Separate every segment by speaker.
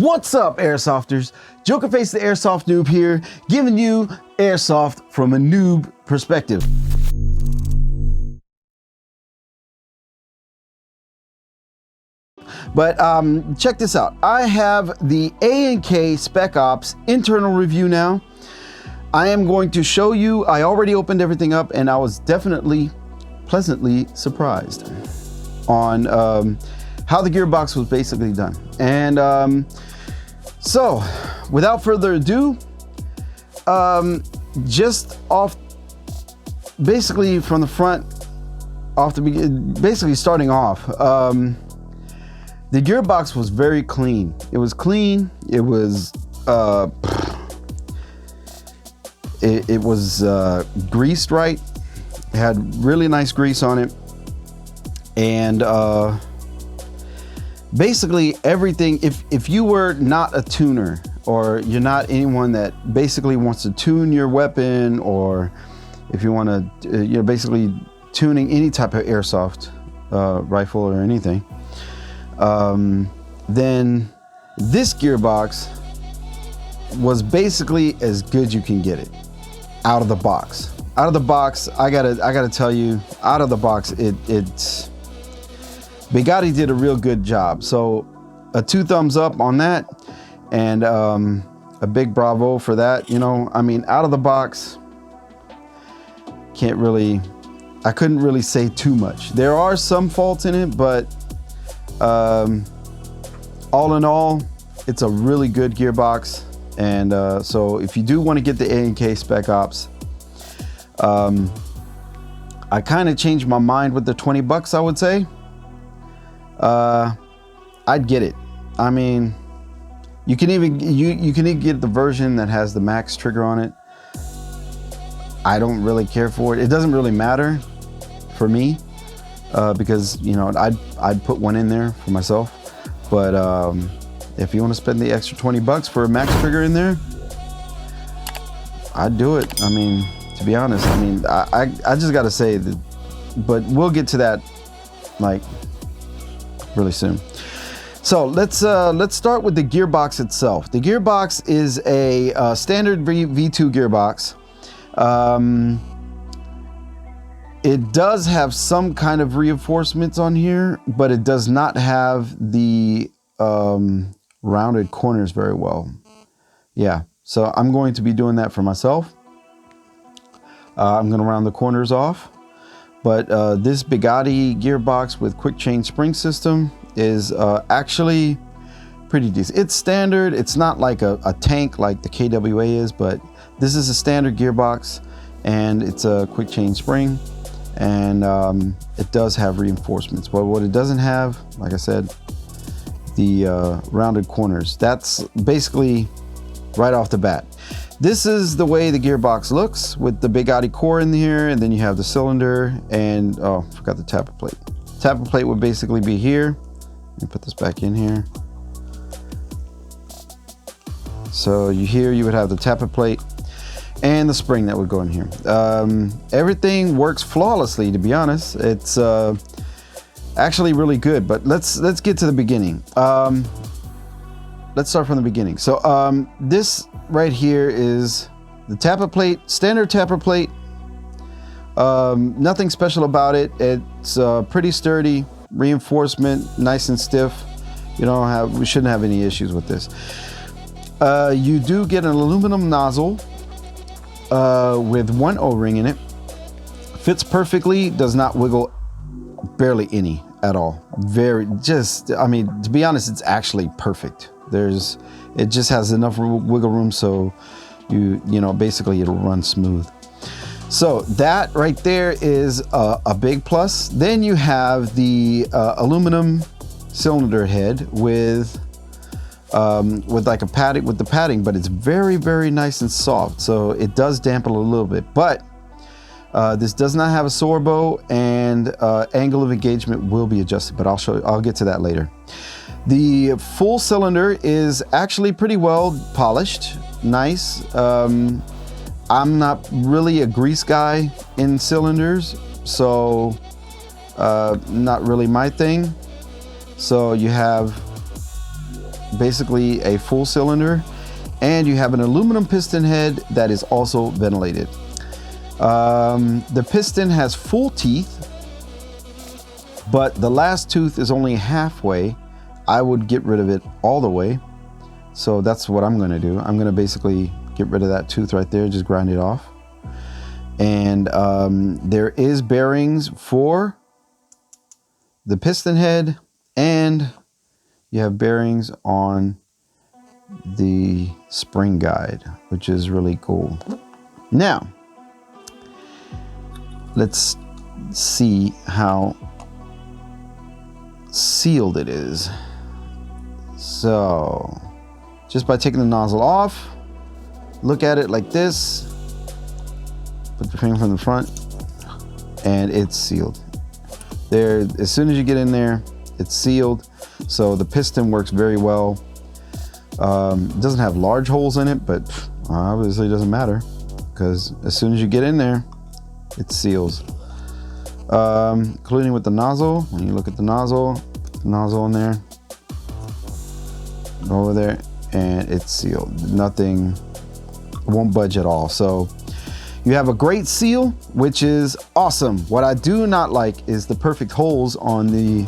Speaker 1: What's up, Airsofters? Jokerface the Airsoft Noob here, giving you Airsoft from a noob perspective. But check this out. I have the A&K Spec Ops internal review now. I am going to show you, I already opened everything up and I was definitely pleasantly surprised on how the gearbox was basically done. And so without further ado, just off, basically from the front, off the beginning, basically starting off, the gearbox was very clean. It was clean. It was it was greased right. It had really nice grease on it, and basically everything. If you were not a tuner, or you're not anyone that basically wants to tune your weapon, or if you want to, you're basically tuning any type of airsoft rifle or anything, then this gearbox was basically as good you can get it out of the box. Out of the box, I gotta tell you, out of the box, it's Begadi did a real good job. So a 2 thumbs up on that, and a big bravo for that. You know, I mean, out of the box, I couldn't really say too much. There are some faults in it, but all in all, it's a really good gearbox. And so if you do want to get the A&K Spec Ops, I kind of changed my mind with the 20 bucks, I would say. I'd get it. I mean, you can even get the version that has the max trigger on it. I don't really care for it. It doesn't really matter for me, because, you know, I'd put one in there for myself. But if you want to spend the extra 20 bucks for a max trigger in there, I'd do it. I mean, to be honest, I mean, I just got to say that, but we'll get to that like really soon. So let's start with the gearbox itself. The gearbox is a standard V2 gearbox. It does have some kind of reinforcements on here, but it does not have the rounded corners very well. Yeah, so I'm going to be doing that for myself. I'm going to round the corners off. But this Begadi gearbox with quick change spring system is actually pretty decent. It's standard. It's not like a tank like the KWA is, but this is a standard gearbox, and it's a quick change spring, and it does have reinforcements. But what it doesn't have, like I said, the rounded corners. That's basically right off the bat. This is the way the gearbox looks with the Begadi Core in here, and then you have the cylinder, and oh, forgot the tapper plate. Tapper plate would basically be here. Let me put this back in here. So you would have the tapper plate and the spring that would go in here. Everything works flawlessly, to be honest. It's actually really good, but let's get to the beginning. Let's start from the beginning. So this right here is the tapper plate, standard tapper plate. Nothing special about it. It's pretty sturdy, reinforcement, nice and stiff. We shouldn't have any issues with this. You do get an aluminum nozzle with 1 O-ring in it. Fits perfectly, does not wiggle barely any at all. I mean, to be honest, it's actually perfect. It just has enough wiggle room, so you know, basically it'll run smooth. So that right there is a big plus. Then you have the aluminum cylinder head with like a padding, with the padding, but it's very, very nice and soft, so it does dampen a little bit. But this does not have a sorbo, and angle of engagement will be adjusted, but I'll get to that later. The full cylinder is actually pretty well polished, nice. I'm not really a grease guy in cylinders, so not really my thing. So you have basically a full cylinder, and you have an aluminum piston head that is also ventilated. The piston has full teeth, but the last tooth is only halfway. I would get rid of it all the way. So that's what I'm gonna do. I'm gonna basically get rid of that tooth right there, just grind it off. And there is bearings for the piston head, and you have bearings on the spring guide, which is really cool. Now, let's see how sealed it is. So, just by taking the nozzle off, look at it like this, put the finger from the front, and it's sealed. There, as soon as you get in there, it's sealed. So the piston works very well. It doesn't have large holes in it, but obviously it doesn't matter, because as soon as you get in there, it seals. Including with the nozzle. When you look at the nozzle, put the nozzle in there, go over there, and it's sealed. Nothing, won't budge at all. So you have a great seal, which is awesome. What I do not like is the perfect holes on the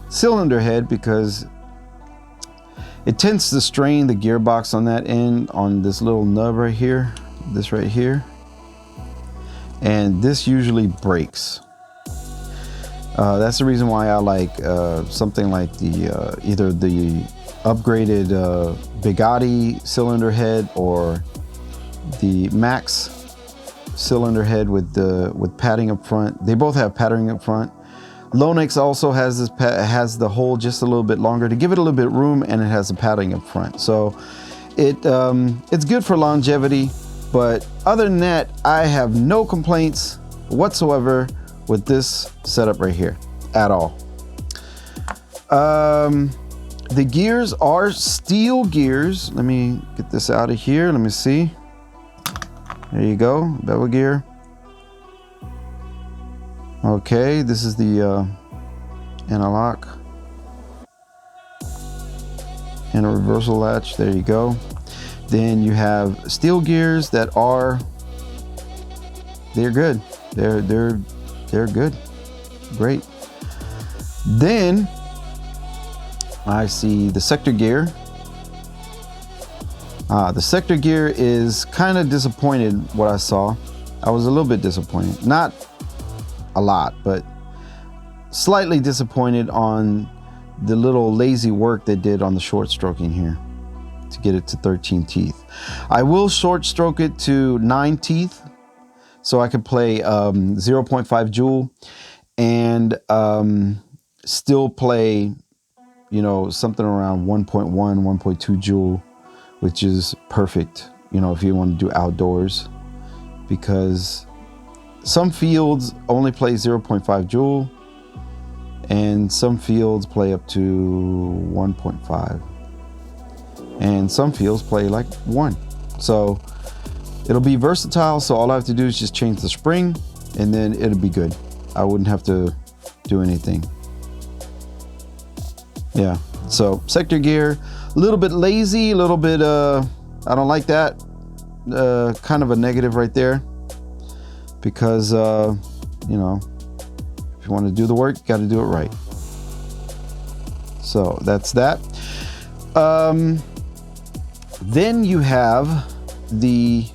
Speaker 1: cylinder head, because it tends to strain the gearbox on that end, on this little nub right here, this right here, and this usually breaks. That's the reason why I like something like the either the upgraded Begadi cylinder head or the Max cylinder head with padding up front. They both have padding up front. Lonix also has this has the hole just a little bit longer to give it a little bit room, and it has the padding up front. So it's good for longevity. But other than that, I have no complaints whatsoever with this setup right here at all. The gears are steel gears. Let me get this out of here. Let me see. There you go, bevel gear. Okay, this is the anti-lock and a reversal latch. There you go. Then you have steel gears that are, they're good. They're good. Great. Then I see the sector gear. The sector gear is kind of disappointed what I saw. I was a little bit disappointed. Not a lot, but slightly disappointed on the little lazy work they did on the short stroking here to get it to 13 teeth. I will short stroke it to 9 teeth so I could play 0.5 joule and still play, you know, something around 1.1, 1.2 joule, which is perfect, you know, if you want to do outdoors, because some fields only play 0.5 joule and some fields play up to 1.5 and some fields play like 1. So it'll be versatile. So all I have to do is just change the spring and then it'll be good. I wouldn't have to do anything. Yeah, so sector gear, a little bit lazy, a little bit, I don't like that. Kind of a negative right there, because, you know, if you want to do the work, you got to do it right. So that's that. Then you have the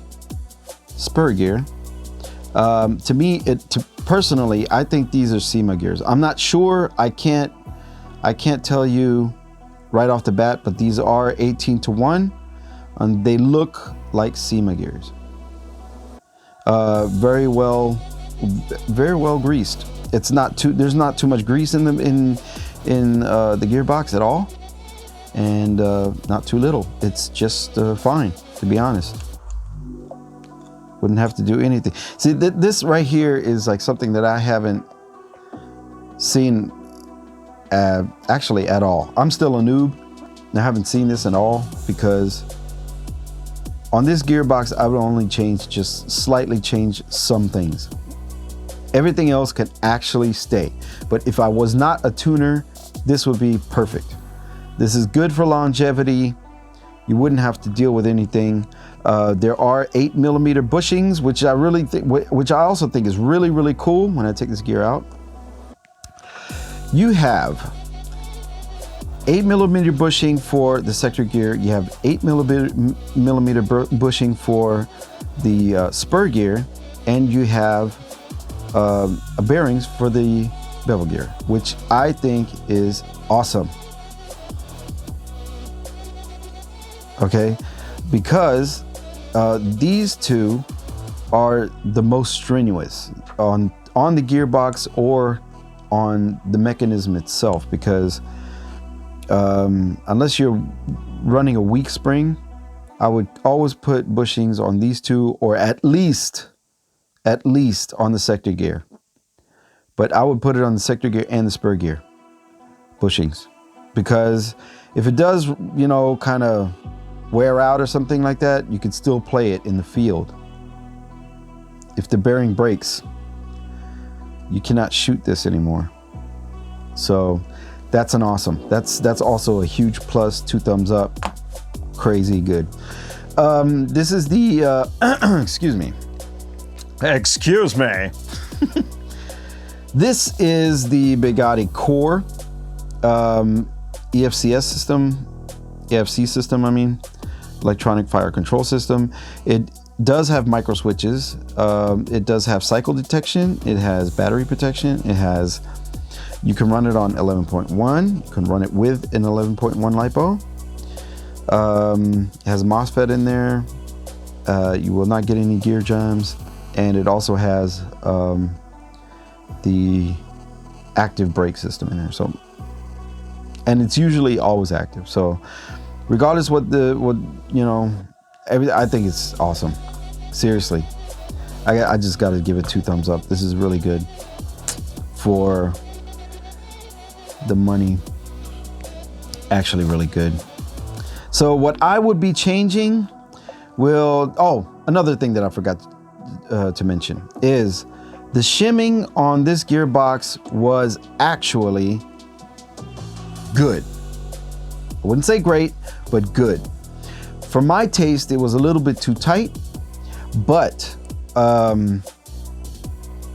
Speaker 1: spur gear. To me, personally, I think these are SEMA gears. I'm not sure. I can't tell you right off the bat, but these are 18-to-1, and they look like SEMA gears. Very well greased. It's not too. There's not too much grease in them in the gearbox at all, and not too little. It's just fine, to be honest. Wouldn't have to do anything. See, this right here is like something that I haven't seen actually at all. I'm still a noob. I haven't seen this at all, because on this gearbox, I would only just slightly change some things. Everything else can actually stay. But if I was not a tuner, this would be perfect. This is good for longevity. You wouldn't have to deal with anything. There are 8mm bushings, which I also think is really, really cool when I take this gear out. You have 8mm bushing for the sector gear. You have 8mm bushing for the spur gear, and you have bearings for the bevel gear, which I think is awesome. Okay, because these two are the most strenuous on the gearbox or on the mechanism itself, because unless you're running a weak spring, I would always put bushings on these two, or at least on the sector gear. But I would put it on the sector gear and the spur gear bushings, because if it does, you know, kind of wear out or something like that, you can still play it in the field. If the bearing breaks, you cannot shoot this anymore. So that's an awesome. That's also a huge plus. 2 thumbs up. Crazy good. This is the excuse me. This is the Begadi Core EFCS system. AFC system, I mean, electronic fire control system. It does have micro switches. It does have cycle detection. It has battery protection. You can run it on 11.1. You can run it with an 11.1 LiPo. It has a MOSFET in there. You will not get any gear jams. And it also has the active brake system in there. So, and it's usually always active. So regardless what you know, I think it's awesome. Seriously, I just got to give it 2 thumbs up. This is really good for the money. Actually really good. So what I would be changing another thing that I forgot to mention is the shimming on this gearbox was actually good. I wouldn't say great, but good. For my taste, it was a little bit too tight, but I'm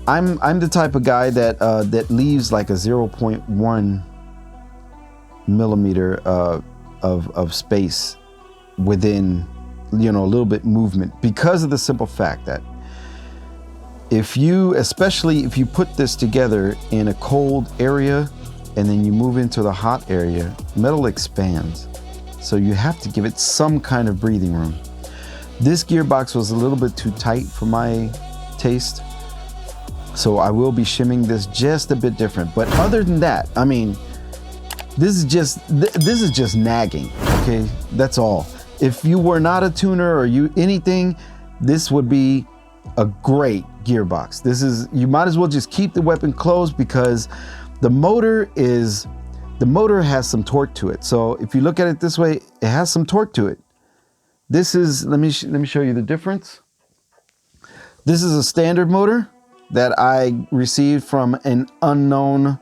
Speaker 1: the type of guy that leaves like a 0.1 millimeter of space within, you know, a little bit movement, because of the simple fact that especially if you put this together in a cold area and then you move into the hot area, metal expands. So you have to give it some kind of breathing room. This gearbox was a little bit too tight for my taste, so I will be shimming this just a bit different. But other than that, I mean, this is just nagging, okay? That's all. If you were not a tuner or anything, this would be a great gearbox. You might as well just keep the weapon closed, because the motor has some torque to it. So if you look at it this way, it has some torque to it. This is, let me show you the difference. This is a standard motor that I received from an unknown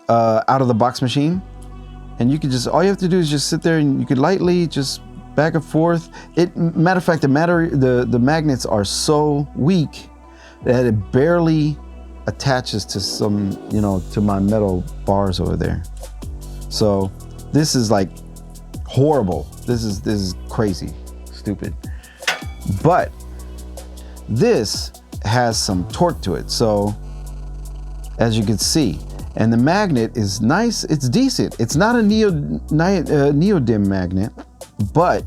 Speaker 1: out of the box machine. And you can all you have to do is just sit there and you could lightly just back and forth. Matter of fact, the magnets are so weak that it barely attaches to some, you know, to my metal bars over there. So this is like horrible. This is crazy, stupid. But this has some torque to it. So as you can see, and the magnet is nice. It's decent. It's not a neodymium magnet, but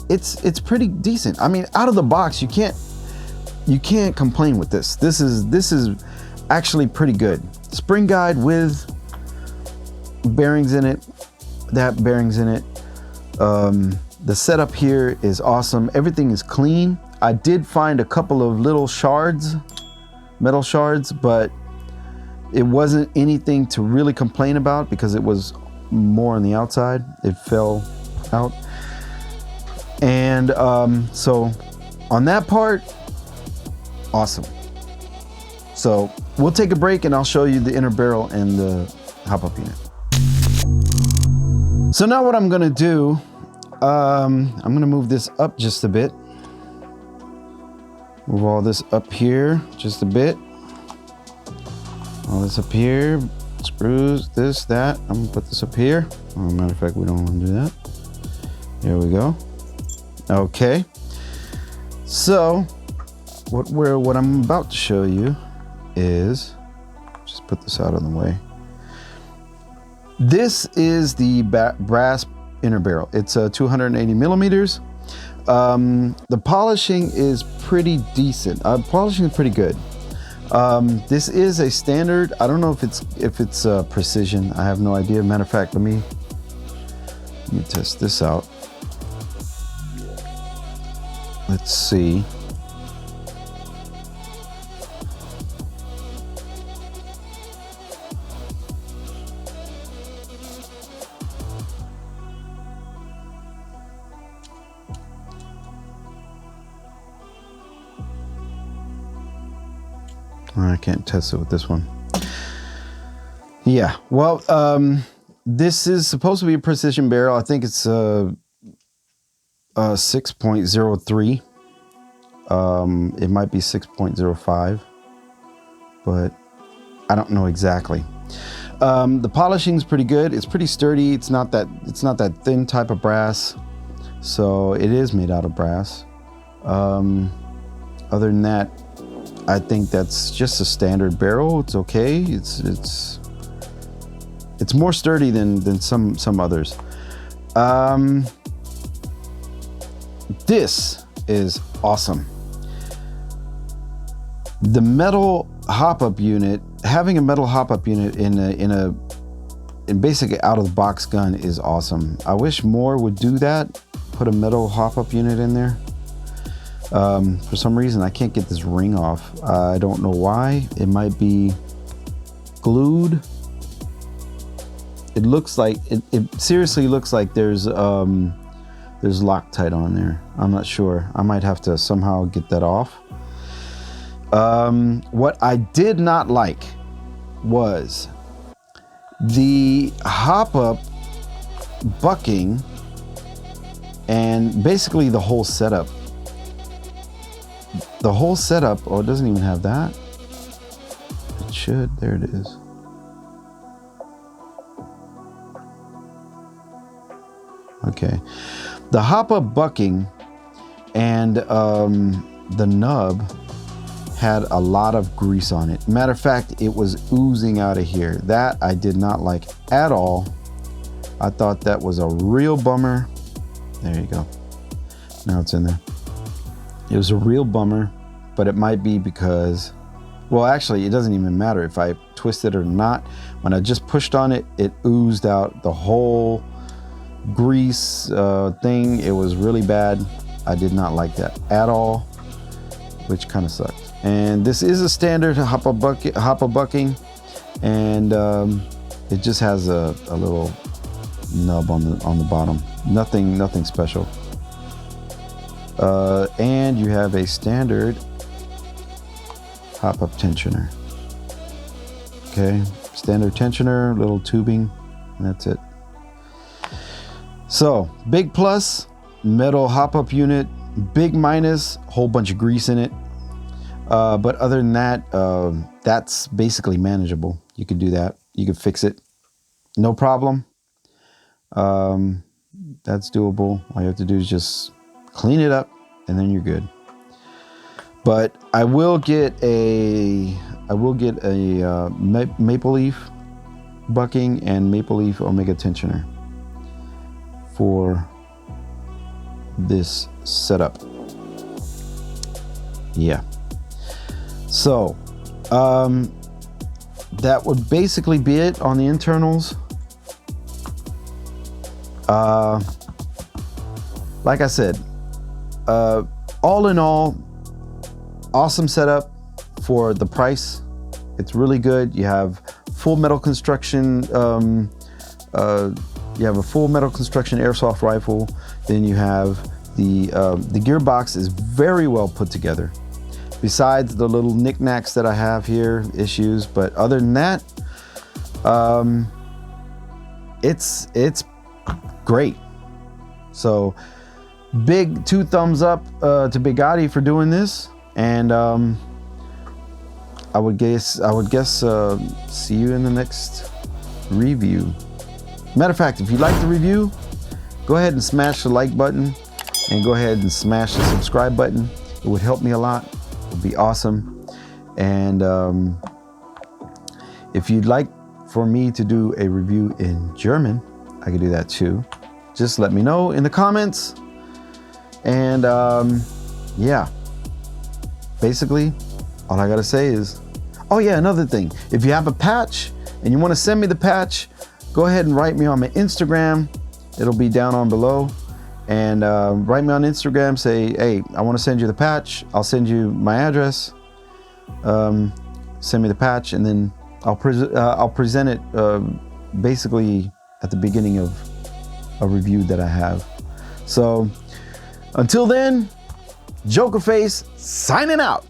Speaker 1: it's pretty decent. I mean, out of the box, you can't complain with this. This is actually pretty good. Spring guide with bearings in it. That bearings in it. The setup here is awesome. Everything is clean. I did find a couple of little shards, metal shards, but it wasn't anything to really complain about because it was more on the outside. It fell out. And so on that part, awesome. So we'll take a break and I'll show you the inner barrel and the hop-up unit. So now what I'm gonna do, I'm gonna move this up just a bit. Move all this up here just a bit. All this up here, screws, this, that. I'm gonna put this up here. Oh, matter of fact, we don't want to do that. There we go. Okay. So what I'm about to show you is, just put this out of the way. This is the brass inner barrel. It's 280 millimeters. The polishing is pretty decent. Polishing is pretty good. This is a standard. I don't know if it's precision. I have no idea. Matter of fact, let me test this out. Let's see. I can't test it with this one. Yeah, well, this is supposed to be a precision barrel. I think it's 6.03. It might be 6.05, but I don't know exactly. The polishing is pretty good. It's pretty sturdy. It's not that thin type of brass, so it is made out of brass. Other than that, I think that's just a standard barrel. It's okay. It's more sturdy than some others. This is awesome. The metal hop-up unit, having a metal hop-up unit in basically out-of-the-box gun is awesome. I wish more would do that. Put a metal hop-up unit in there. For some reason, I can't get this ring off. I don't know why. It might be glued. It looks like it seriously looks like there's Loctite on there. I'm not sure. I might have to somehow get that off. What I did not like was the hop-up bucking and basically the whole setup. The whole setup, oh, it doesn't even have that. It should, there it is. Okay. The hop-up bucking and the nub had a lot of grease on it. Matter of fact, it was oozing out of here. That I did not like at all. I thought that was a real bummer. There you go. Now it's in there. It was a real bummer, but it might be because, well, actually, it doesn't even matter if I twist it or not. When I just pushed on it, it oozed out the whole grease thing. It was really bad. I did not like that at all, which kind of sucked. And this is a standard hop-up bucking, and it just has a little nub on the bottom. Nothing special. And you have a standard hop-up tensioner. Okay, standard tensioner, little tubing, and that's it. So, big plus, metal hop-up unit. Big minus, whole bunch of grease in it. But other than that, that's basically manageable. You could do that. You could fix it. No problem. That's doable. All you have to do is just clean it up, and then you're good. But I will get a maple leaf bucking and maple leaf omega tensioner for this setup. Yeah. So that would basically be it on the internals. Like I said, all in all, awesome setup for the price. It's really good. You have full metal construction. You have a full metal construction airsoft rifle. Then you have the gearbox is very well put together. Besides the little knickknacks that I have here, issues, but other than that, it's great. So big 2 thumbs up to Begadi for doing this, and I would guess see you in the next review. Matter of fact, if you like the review, go ahead and smash the like button and go ahead and smash the subscribe button. It would help me a lot. It would be awesome. And if you'd like for me to do a review in German, I could do that too. Just let me know in the comments. And yeah, basically all I gotta say is, oh yeah, another thing, if you have a patch and you want to send me the patch, go ahead and write me on my Instagram. It'll be down on below. And write me on Instagram, say, hey, I want to send you the patch. I'll send you my address. Send me the patch, and then I'll present it basically at the beginning of a review that I have. So until then, Jokerface signing out.